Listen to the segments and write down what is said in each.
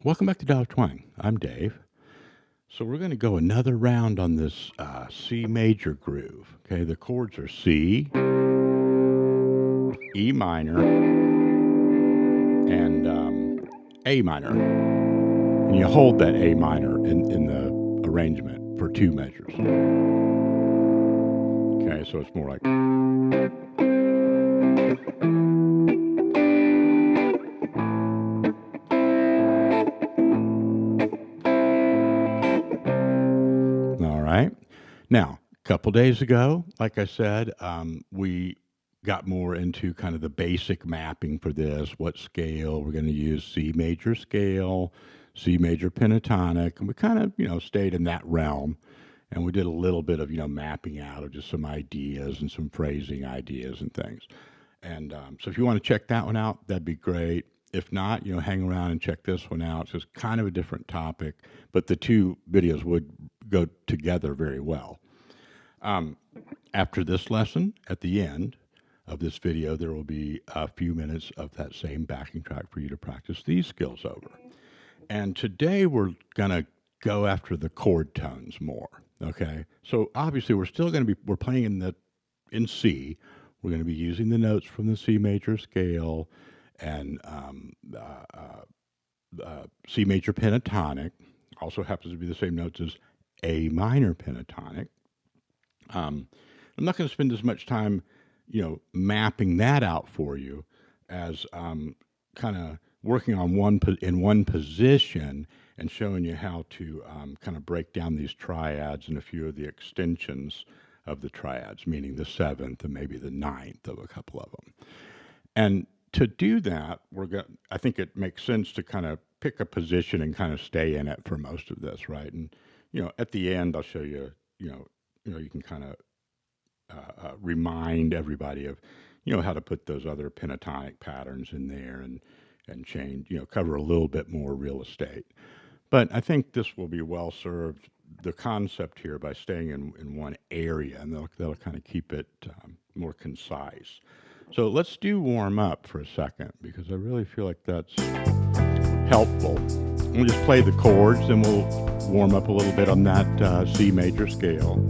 Welcome back to Dollar Twang. I'm Dave. So we're going to go another round on this C major groove. Okay, the chords are C, E minor, and A minor. And you hold that A minor in the arrangement for two measures. Okay, so it's more like. All right. Now, a couple days ago, like I said, we got more into kind of the basic mapping for this. What scale we're going to use? C major scale, C major pentatonic, and we kind of stayed in that realm. And we did a little bit of mapping out of just some ideas and some phrasing ideas and things. And so if you want to check that one out, that'd be great. If not, hang around and check this one out. It's just kind of a different topic, but the two videos would go together very well. After this lesson, at the end of this video, there will be a few minutes of that same backing track for you to practice these skills over. And today we're going to go after the chord tones more. Okay. So obviously we're playing in C. We're going to be using the notes from the C major scale and C major pentatonic. Also happens to be the same notes as A minor pentatonic. I'm not going to spend as much time, mapping that out for you as kind of working on one position and showing you how to kind of break down these triads and a few of the extensions of the triads, meaning the seventh and maybe the ninth of a couple of them. And to do that, I think it makes sense to kind of pick a position and kind of stay in it for most of this, right? And at the end, I'll show you, you can kind of remind everybody of, how to put those other pentatonic patterns in there and change, cover a little bit more real estate. But I think this will be well served, the concept here, by staying in one area, and that'll kind of keep it more concise. So let's do warm up for a second, because I really feel like that's helpful. We'll just play the chords, and we'll warm up a little bit on that C major scale.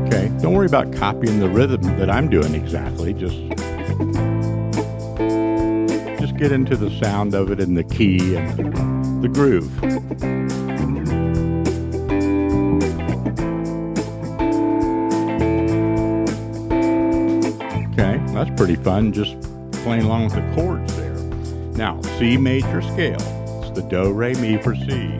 Okay, don't worry about copying the rhythm that I'm doing exactly. Just get into the sound of it and the key and the groove. Okay, that's pretty fun, just playing along with the chords there. Now, C major scale. It's the do, re, mi for C.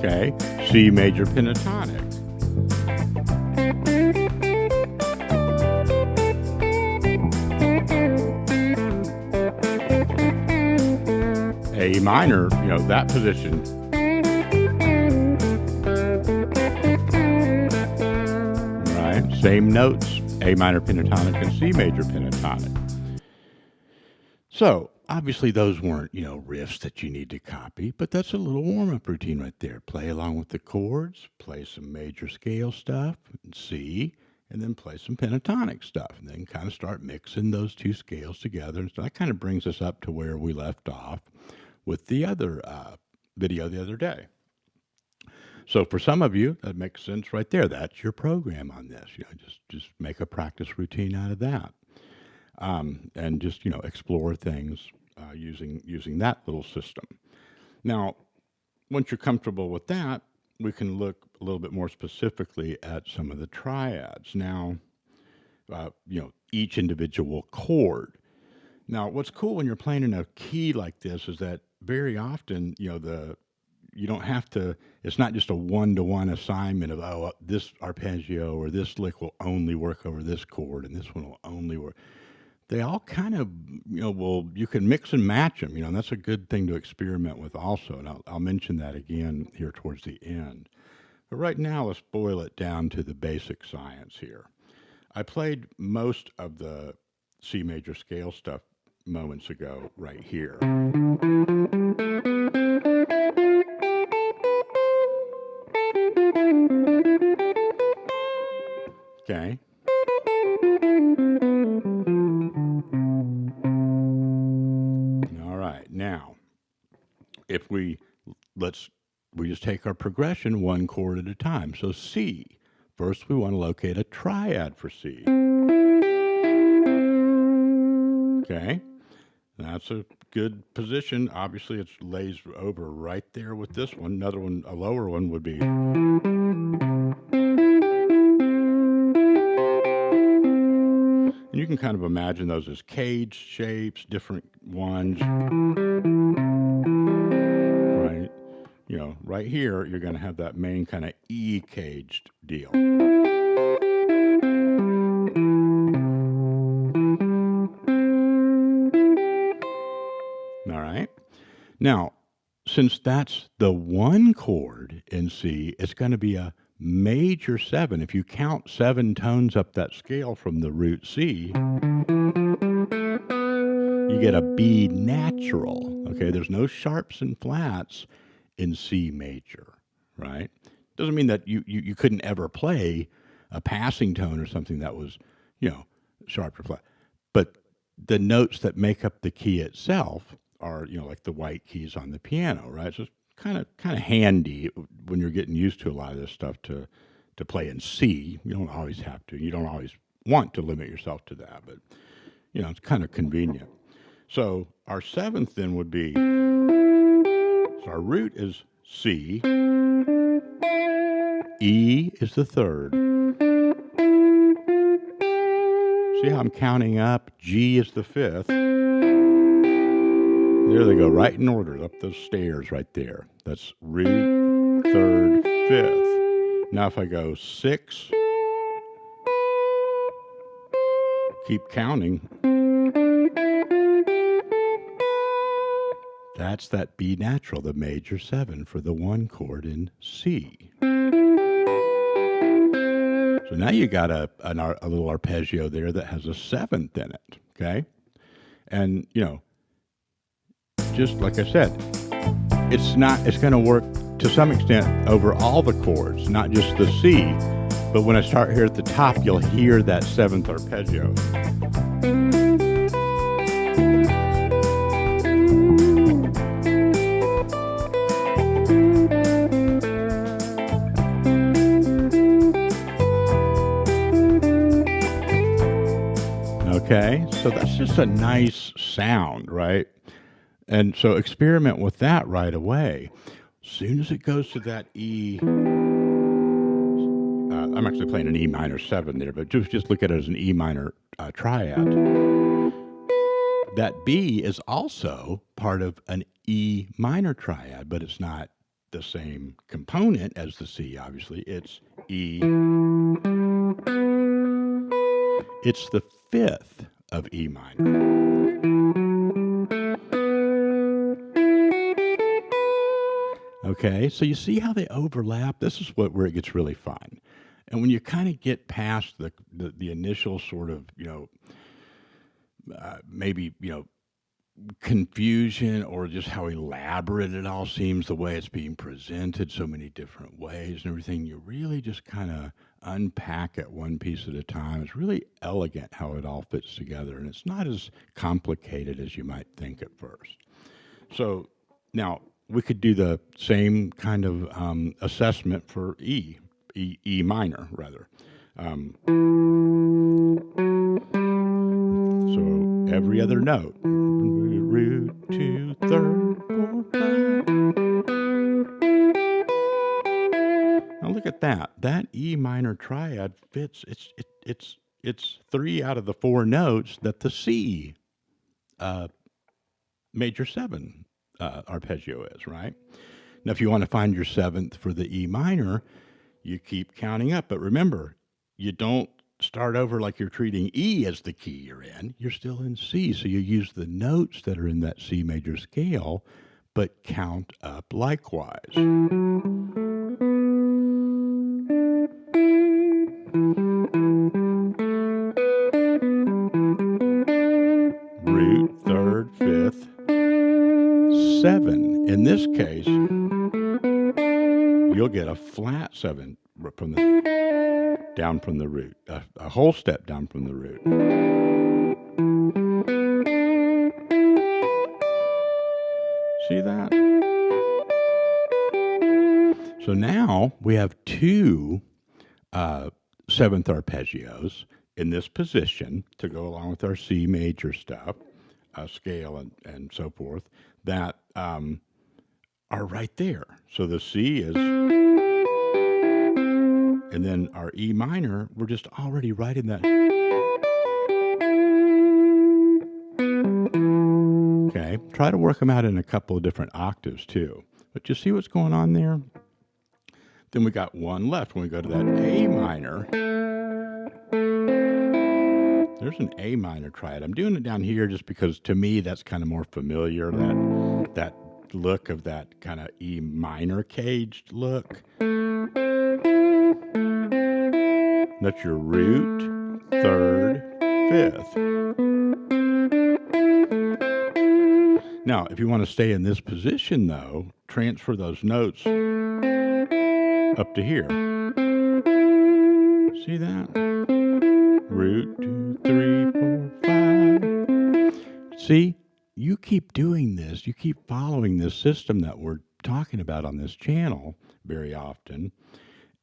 Okay, C major pentatonic. A minor, that position. Right, same notes, A minor pentatonic and C major pentatonic. So, obviously those weren't, riffs that you need to copy, but that's a little warm-up routine right there. Play along with the chords, play some major scale stuff, C, and then play some pentatonic stuff, and then kind of start mixing those two scales together. And so that kind of brings us up to where we left off with the other video the other day. So for some of you, that makes sense right there. That's your program on this. Just make a practice routine out of that. And just explore things using that little system. Now, once you're comfortable with that, we can look a little bit more specifically at some of the triads. Now, each individual chord. Now, what's cool when you're playing in a key like this is that very often, you don't have to. It's not just a one-to-one assignment of, oh, this arpeggio or this lick will only work over this chord and this one will only work. They all kind of, well, you can mix and match them, and that's a good thing to experiment with also. And I'll mention that again here towards the end. But right now, let's boil it down to the basic science here. I played most of the C major scale stuff moments ago right here. Okay. All right. Now, if we just take our progression one chord at a time. So C. First, we want to locate a triad for C. Okay. That's a good position. Obviously, it lays over right there with this one. Another one, a lower one, would be. And you can kind of imagine those as cage shapes, different ones. Right? Right here, you're going to have that main kind of E caged deal. All right. Now, since that's the one chord in C, it's going to be a major 7. If you count 7 tones up that scale from the root C, you get a B natural. Okay, there's no sharps and flats in C major, right? Doesn't mean that you couldn't ever play a passing tone or something that was, sharp or flat. But the notes that make up the key itself are, like the white keys on the piano, right? So it's kind of handy when you're getting used to a lot of this stuff to play in C. You don't always have to. You don't always want to limit yourself to that, but it's kind of convenient. So our 7th then would be, so our root is C, E is the 3rd. See how I'm counting up? G is the 5th. There they go, right in order, up those stairs right there. That's root, 3rd, 5th. Now if I go 6, keep counting. That's that B natural, the major 7 for the one chord in C. So now you got a little arpeggio there that has a 7th in it, okay? And, just like I said, it's going to work to some extent over all the chords, not just the C. But when I start here at the top, you'll hear that 7th arpeggio. Okay, so that's just a nice sound, right? And so experiment with that right away. As soon as it goes to that E, I'm actually playing an E minor 7 there, but just look at it as an E minor triad. That B is also part of an E minor triad, but it's not the same component as the C, obviously. It's E. It's the 5th of E minor. Okay, so you see how they overlap? This is where it gets really fun. And when you kind of get past the initial sort of, maybe, confusion or just how elaborate it all seems, the way it's being presented so many different ways and everything, you really just kind of unpack it one piece at a time. It's really elegant how it all fits together, and it's not as complicated as you might think at first. So now we could do the same kind of assessment for E minor, rather. So every other note. Root, 2, 3rd, 4, 5. Now look at that. That E minor triad fits. It's 3 out of the 4 notes that the C major 7 arpeggio is, right? Now, if you want to find your seventh for the E minor, you keep counting up. But remember, you don't start over like you're treating E as the key you're in. You're still in C. So you use the notes that are in that C major scale, but count up likewise. Root, third, fifth, 7. In this case, you'll get a flat 7 from the down from the root, a whole step down from the root. See that? So now we have two seventh arpeggios in this position to go along with our C major stuff, scale and so forth, that are right there. So the C is, and then our E minor, we're just already right in that. Okay, try to work them out in a couple of different octaves too. But you see what's going on there? Then we got one left when we go to that A minor. There's an A minor triad. I'm doing it down here just because to me that's kind of more familiar, that look of that kind of E minor caged look. That's your root, third, fifth. Now, if you want to stay in this position though, transfer those notes up to here. See that? Root, 2, 3, 4, 5. See, you keep doing this. You keep following this system that we're talking about on this channel very often.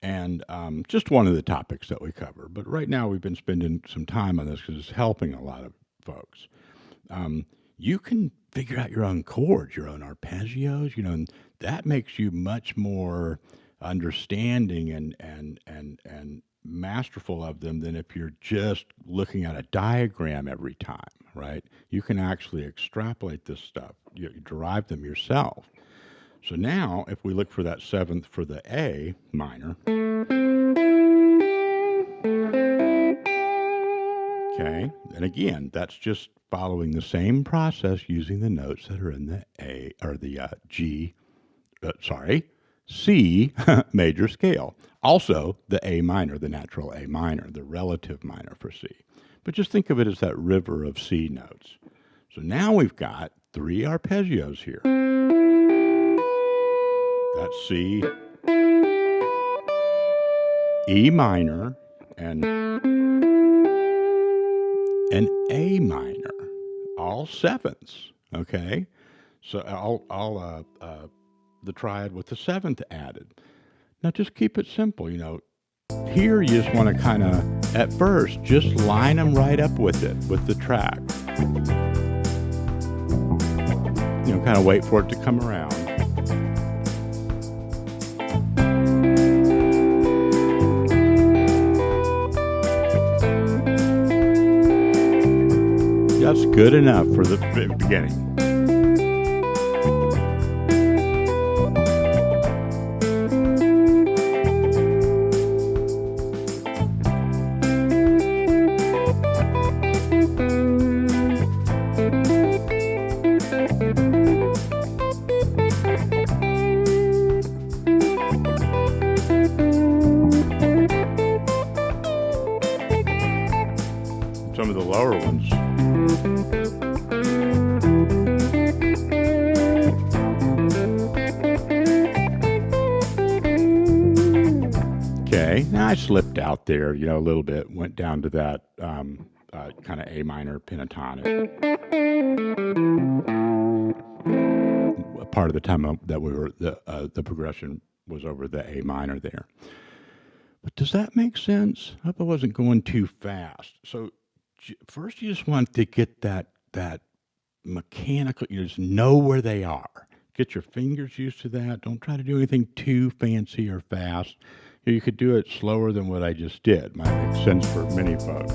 And just one of the topics that we cover. But right now we've been spending some time on this because it's helping a lot of folks. You can figure out your own chords, your own arpeggios, and that makes you much more understanding and masterful of them than if you're just looking at a diagram every time, right? You can actually extrapolate this stuff. You derive them yourself. So now, if we look for that seventh for the A minor, okay, and again, that's just following the same process using the notes that are in the A or the C major scale. Also, the A minor, the natural A minor, the relative minor for C. But just think of it as that river of C notes. So now we've got 3 arpeggios here. That's C, E minor, and an A minor, all sevenths. Okay, so all the triad with the seventh added. Now just keep it simple. Here you just want to kind of at first just line them right up with it, with the track. Kind of wait for it to come around. That's good enough for the beginning. Some of the lower ones. Okay, now I slipped out there, a little bit, went down to that kind of A minor pentatonic. Part of the time that we were, the progression was over the A minor there. But does that make sense? I hope I wasn't going too fast. So first you just want to get that mechanical, you just know where they are. Get your fingers used to that. Don't try to do anything too fancy or fast. You could do it slower than what I just did. Might make sense for many folks.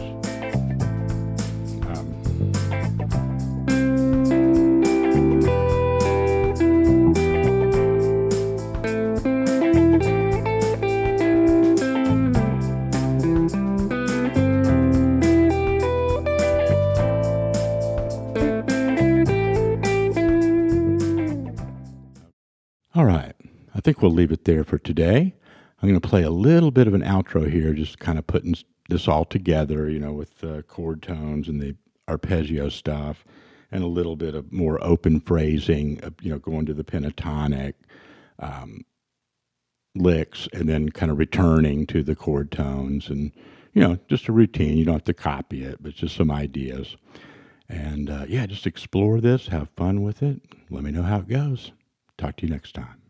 think we'll leave it there for today. I'm going to play a little bit of an outro here, just kind of putting this all together, with the chord tones and the arpeggio stuff, and a little bit of more open phrasing, going to the pentatonic licks, and then kind of returning to the chord tones, and just a routine. You don't have to copy it, but just some ideas. And just explore this, have fun with it. Let me know how it goes. Talk to you next time.